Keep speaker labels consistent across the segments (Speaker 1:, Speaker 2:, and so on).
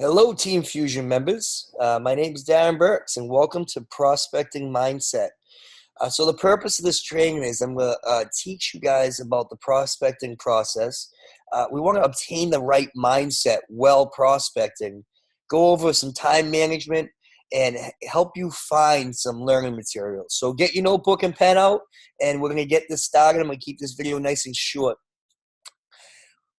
Speaker 1: Hello, Team Fusion members. My name is Darren Birks, and welcome to Prospecting Mindset. So the purpose of this training is I'm going to teach you guys about the prospecting process. We want to obtain the right mindset while prospecting, go over some time management, and help you find some learning materials. So get your notebook and pen out, and we're going to get this started. I'm going to keep this video nice and short.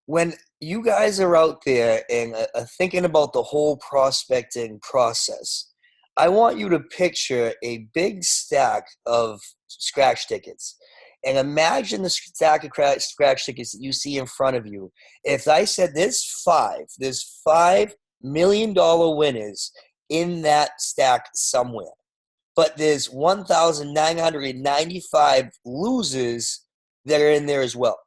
Speaker 1: When you guys are out there and are thinking about the whole prospecting process, I want you to picture a big stack of scratch tickets. And imagine the stack of scratch tickets that you see in front of you. If I said there's $5 million winners in that stack somewhere, but there's 1,995 losers that are in there as well.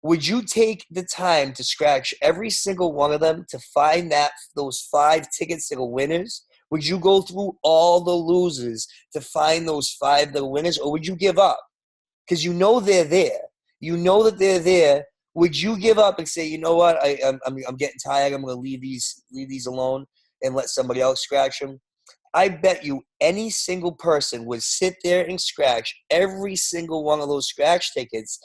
Speaker 1: Would you take the time to scratch every single one of them to find those 5 tickets that are winners? Would you go through all the losers to find those 5 that are winners, or would you give up? Because you know they're there. You know that they're there. Would you give up and say, you know what, I'm getting tired. I'm going to leave these alone and let somebody else scratch them? I bet you any single person would sit there and scratch every single one of those scratch tickets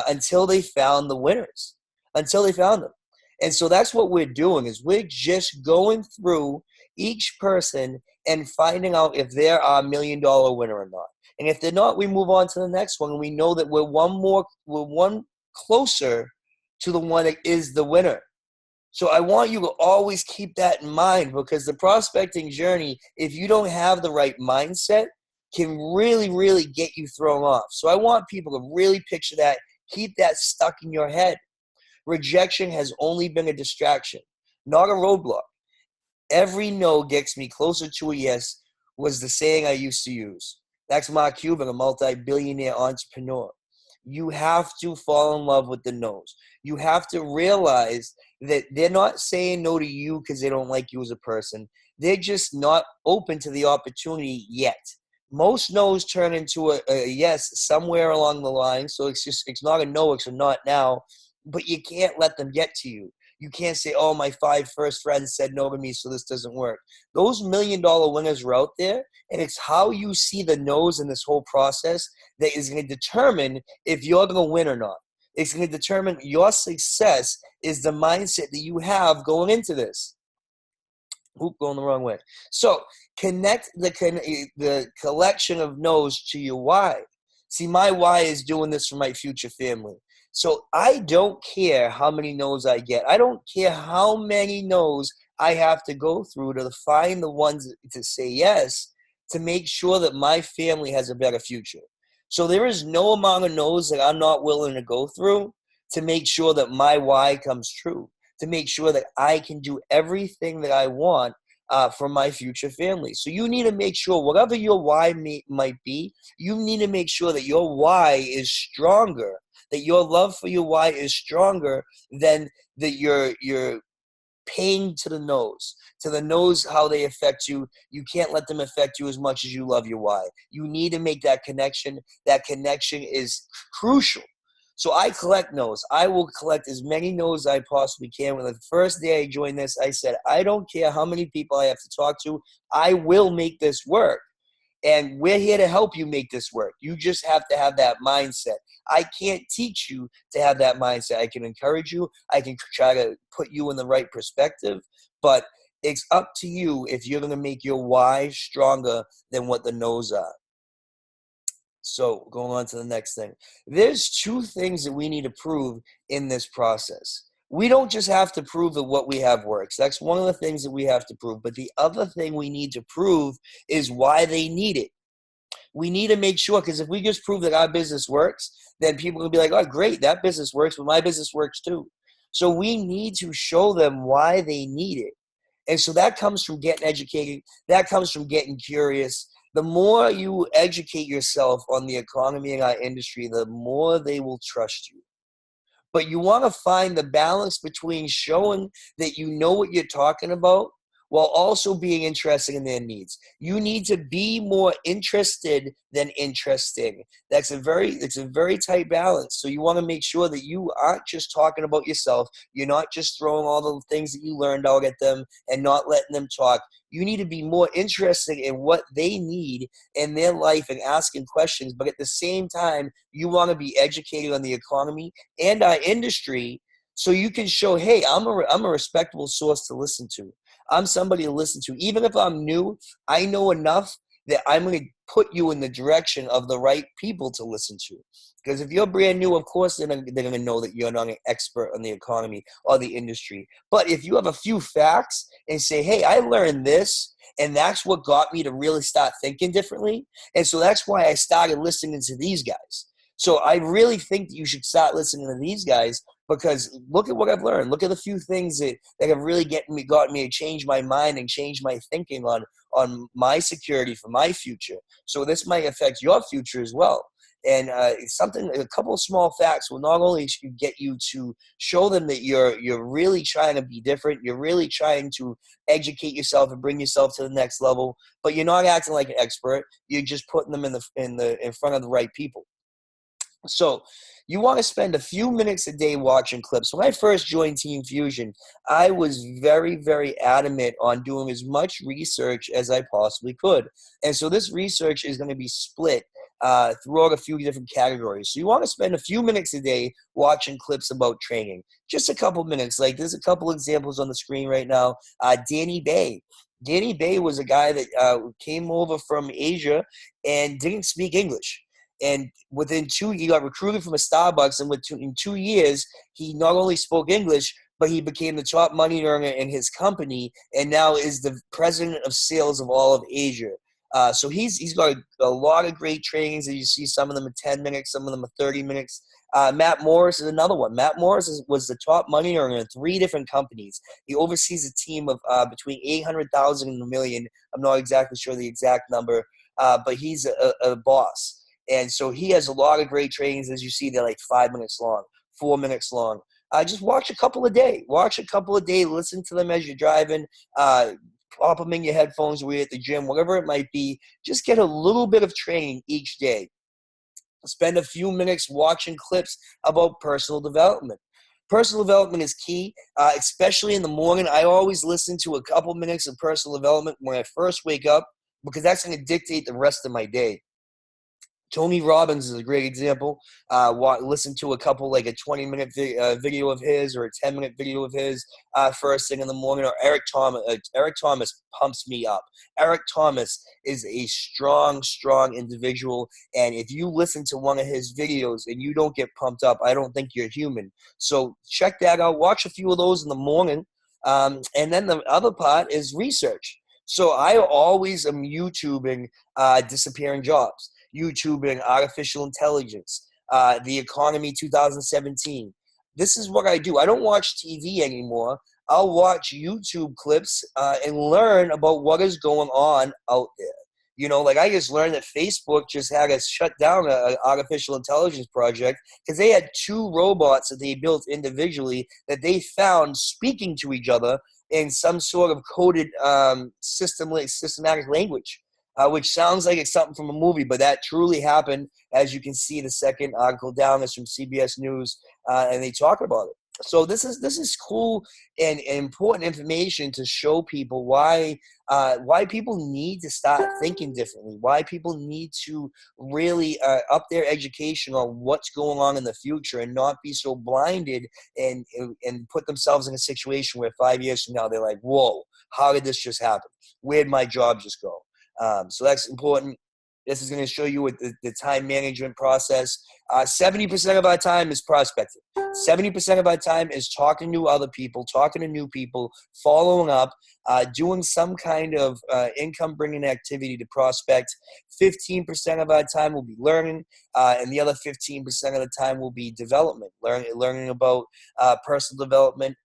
Speaker 1: until they found the winners, until they found them. And so that's what we're doing, is we're just going through each person and finding out if they're our $1 million winner or not. And if they're not, we move on to the next one. And we know that we're one closer to the one that is the winner. So I want you to always keep that in mind, because the prospecting journey, if you don't have the right mindset, can really, really get you thrown off. So I want people to really picture that, keep that stuck in your head. Rejection has only been a distraction, not a roadblock. Every no gets me closer to a yes was the saying I used to use. That's Mark Cuban, a multi-billionaire entrepreneur. You have to fall in love with the no's. You have to realize that they're not saying no to you because they don't like you as a person. They're just not open to the opportunity yet. Most no's turn into a yes somewhere along the line. So it's not a no, it's a not now. But you can't let them get to you. You can't say, oh, my 5 first friends said no to me, so this doesn't work. Those $1 million winners are out there, and it's how you see the no's in this whole process that is going to determine if you're going to win or not. It's going to determine your success is the mindset that you have going into this. Oop, going the wrong way. So connect the collection of no's to your why. See, my why is doing this for my future family. So I don't care how many no's I get. I don't care how many no's I have to go through to find the ones to say yes to make sure that my family has a better future. So there is no amount of no's that I'm not willing to go through to make sure that my why comes true, to make sure that I can do everything that I want for my future family. So you need to make sure, whatever your why might be, you need to make sure that your why is stronger, that your love for your why is stronger than that you're paying to the no's, how they affect you. You can't let them affect you as much as you love your why. You need to make that connection. That connection is crucial. So I collect no's. I will collect as many no's as I possibly can. When the first day I joined this, I said, I don't care how many people I have to talk to. I will make this work. And we're here to help you make this work. You just have to have that mindset. I can't teach you to have that mindset. I can encourage you. I can try to put you in the right perspective. But it's up to you if you're going to make your why stronger than what the no's are. So going on to the next thing. There's 2 things that we need to prove in this process. We don't just have to prove that what we have works. That's one of the things that we have to prove. But the other thing we need to prove is why they need it. We need to make sure, because if we just prove that our business works, then people will be like, oh, great, that business works, but my business works too. So we need to show them why they need it. And so that comes from getting educated. That comes from getting curious. The more you educate yourself on the economy in our industry, the more they will trust you. But you want to find the balance between showing that you know what you're talking about while also being interested in their needs. You need to be more interested than interesting. It's a very tight balance. So you want to make sure that you aren't just talking about yourself. You're not just throwing all the things that you learned out at them and not letting them talk. You need to be more interested in what they need in their life and asking questions. But at the same time, you want to be educated on the economy and our industry, so you can show, hey, I'm a respectable source to listen to. I'm somebody to listen to. Even if I'm new, I know enough that I'm going to put you in the direction of the right people to listen to. Because if you're brand new, of course they're going to know that you're not an expert on the economy or the industry. But if you have a few facts and say, hey, I learned this, and that's what got me to really start thinking differently. And so that's why I started listening to these guys. So I really think that you should start listening to these guys, because look at what I've learned. Look at the few things that have really gotten me to change my mind and change my thinking on my security for my future. So this might affect your future as well. And a couple of small facts will not only get you to show them that you're really trying to be different, you're really trying to educate yourself and bring yourself to the next level, but you're not acting like an expert. You're just putting them in front of the right people. So you want to spend a few minutes a day watching clips. When I first joined Team Fusion, I was very, very adamant on doing as much research as I possibly could. And so this research is going to be split throughout a few different categories. So you want to spend a few minutes a day watching clips about training. Just a couple minutes. Like there's a couple examples on the screen right now. Danny Bay. Danny Bay was a guy that came over from Asia and didn't speak English. And he got recruited from a Starbucks, and in 2 years, he not only spoke English, but he became the top money earner in his company, and now is the president of sales of all of Asia. So he's got a lot of great trainings that you see. Some of them are 10 minutes, some of them are 30 minutes. Matt Morris is another one. Matt Morris was the top money earner in 3 different companies. He oversees a team of between 800,000 and a million. I'm not exactly sure the exact number, but he's a boss. And so he has a lot of great trainings. As you see, they're like 5 minutes long, 4 minutes long. Just watch a couple a day. Listen to them as you're driving. Pop them in your headphones when you're at the gym, whatever it might be. Just get a little bit of training each day. Spend a few minutes watching clips about personal development. Personal development is key, especially in the morning. I always listen to a couple minutes of personal development when I first wake up, because that's going to dictate the rest of my day. Tony Robbins is a great example. Listen to a couple, like a 20-minute video of his or a 10-minute video of his first thing in the morning. Or Eric Thomas. Eric Thomas pumps me up. Eric Thomas is a strong, strong individual. And if you listen to one of his videos and you don't get pumped up, I don't think you're human. So check that out. Watch a few of those in the morning. And then the other part is research. So I always am YouTubing disappearing jobs. YouTubing artificial intelligence, the economy 2017. This is what I do. I don't watch TV anymore. I'll watch YouTube clips and learn about what is going on out there. You know, like I just learned that Facebook just had to shut down an artificial intelligence project because they had 2 robots that they built individually that they found speaking to each other in some sort of coded systematic language. Which sounds like it's something from a movie, but that truly happened. As you can see, the second article down is from CBS News, and they talk about it. So this is cool and important information to show people why people need to start thinking differently, why people need to really up their education on what's going on in the future and not be so blinded and put themselves in a situation where 5 years from now they're like, whoa, how did this just happen? Where'd my job just go? So that's important. This is going to show you what the time management process. 70% of our time is prospecting. 70% of our time is talking to other people, talking to new people, following up, doing some kind of income-bringing activity to prospect. 15% of our time will be learning, and the other 15% of the time will be development, learning about personal development,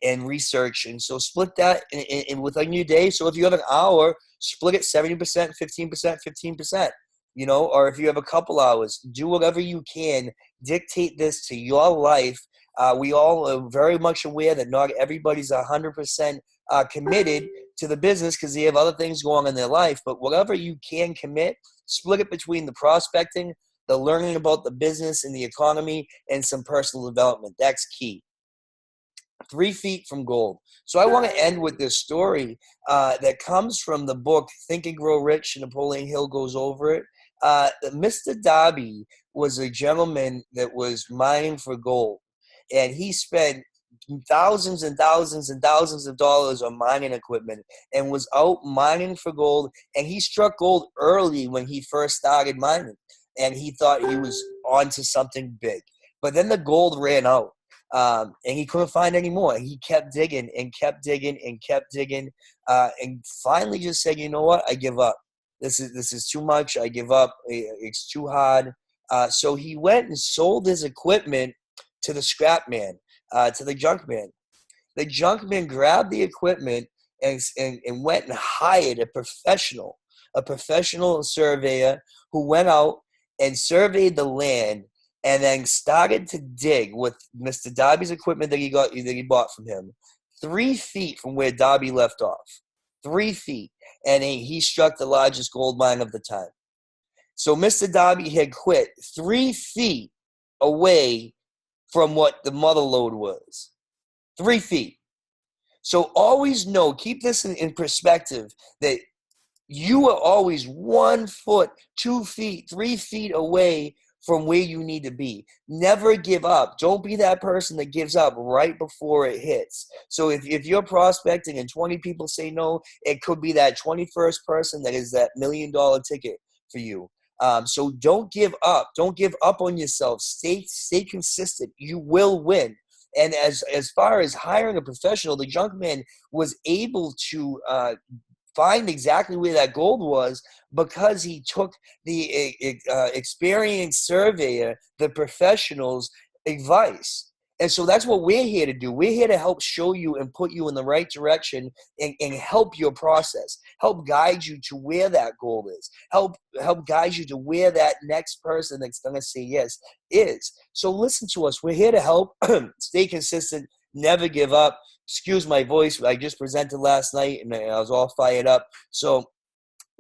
Speaker 1: and research. And so split that in within your day. So if you have an hour, split it 70%, 15%, 15%, you know, or if you have a couple hours, do whatever you can, dictate this to your life. We all are very much aware that not everybody's 100% committed to the business because they have other things going on in their life. But whatever you can commit, split it between the prospecting, the learning about the business and the economy, and some personal development. That's key. 3 feet from gold. So I want to end with this story that comes from the book Think and Grow Rich. Napoleon Hill goes over it. Mr. Darby was a gentleman that was mining for gold, and he spent thousands and thousands and thousands of dollars on mining equipment and was out mining for gold. And he struck gold early when he first started mining, and he thought he was onto something big. But then the gold ran out. And he couldn't find any more. He kept digging and kept digging and kept digging, and finally just said, "You know what? I give up. This is too much. I give up. It's too hard." So he went and sold his equipment to the scrap man, to the junk man. The junk man grabbed the equipment and went and hired a professional surveyor who went out and surveyed the land, and then started to dig with Mr. Darby's equipment that he bought from him, 3 feet from where Darby left off. 3 feet. And he struck the largest gold mine of the time. So Mr. Darby had quit 3 feet away from what the mother lode was. 3 feet. So always know, keep this in perspective, that you are always 1 foot, 2 feet, 3 feet away from where you need to be. Never give up. Don't be that person that gives up right before it hits. So if you're prospecting and 20 people say no, it could be that 21st person that is that $1 million ticket for you. So don't give up. Don't give up on yourself. Stay consistent. You will win. And as far as hiring a professional, the junk man was able to find exactly where that gold was because he took the experienced surveyor, the professional's advice. And so that's what we're here to do. We're here to help show you and put you in the right direction and help your process, help guide you to where that goal is, help guide you to where that next person that's going to say yes is. So listen to us. We're here to help. Stay consistent. Never give up. Excuse my voice. I just presented last night and I was all fired up. So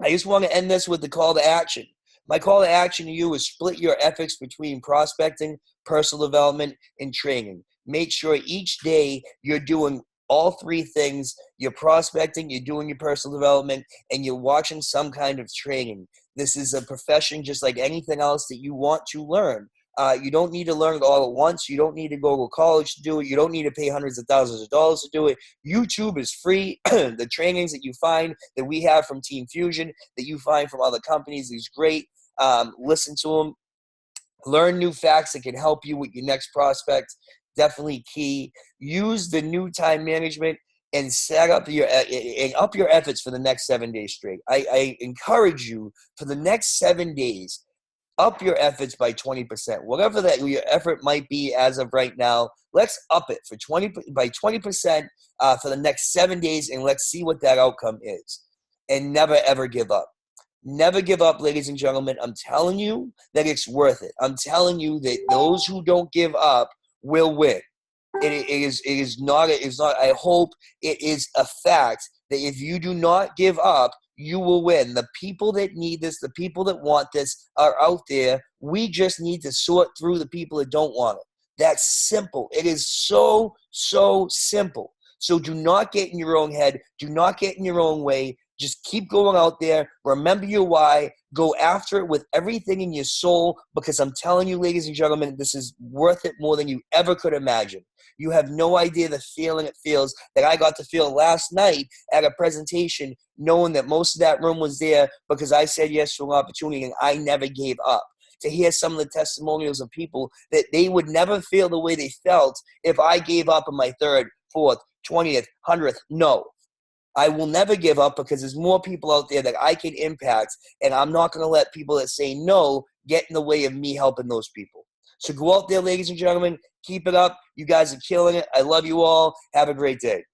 Speaker 1: I just want to end this with the call to action. My call to action to you is split your efforts between prospecting, personal development, and training. Make sure each day you're doing all 3 things. You're prospecting, you're doing your personal development, and you're watching some kind of training. This is a profession just like anything else that you want to learn. You don't need to learn it all at once. You don't need to go to college to do it. You don't need to pay hundreds of thousands of dollars to do it. YouTube is free. The trainings that you find that we have from Team Fusion, that you find from other companies, is great. Listen to them. Learn new facts that can help you with your next prospect. Definitely key. Use the new time management and set up your efforts for the next 7 days straight. I encourage you for the next 7 days. Up your efforts by 20%. Whatever that your effort might be as of right now, let's up it by 20% for the next 7 days, and let's see what that outcome is. And never, ever give up. Never give up, ladies and gentlemen. I'm telling you that it's worth it. I'm telling you that those who don't give up will win. It is not. I hope it is a fact that if you do not give up, you will win. The people that need this, the people that want this are out there. We just need to sort through the people that don't want it. That's simple. It is so, so simple. So do not get in your own head. Do not get in your own way. Just keep going out there. Remember your why. Go after it with everything in your soul, because I'm telling you, ladies and gentlemen, this is worth it more than you ever could imagine. You have no idea the feeling it feels that I got to feel last night at a presentation, knowing that most of that room was there because I said yes to an opportunity and I never gave up. To hear some of the testimonials of people that they would never feel the way they felt if I gave up on my 3rd, 4th, 20th, 100th. No. I will never give up because there's more people out there that I can impact, and I'm not going to let people that say no get in the way of me helping those people. So go out there, ladies and gentlemen. Keep it up. You guys are killing it. I love you all. Have a great day.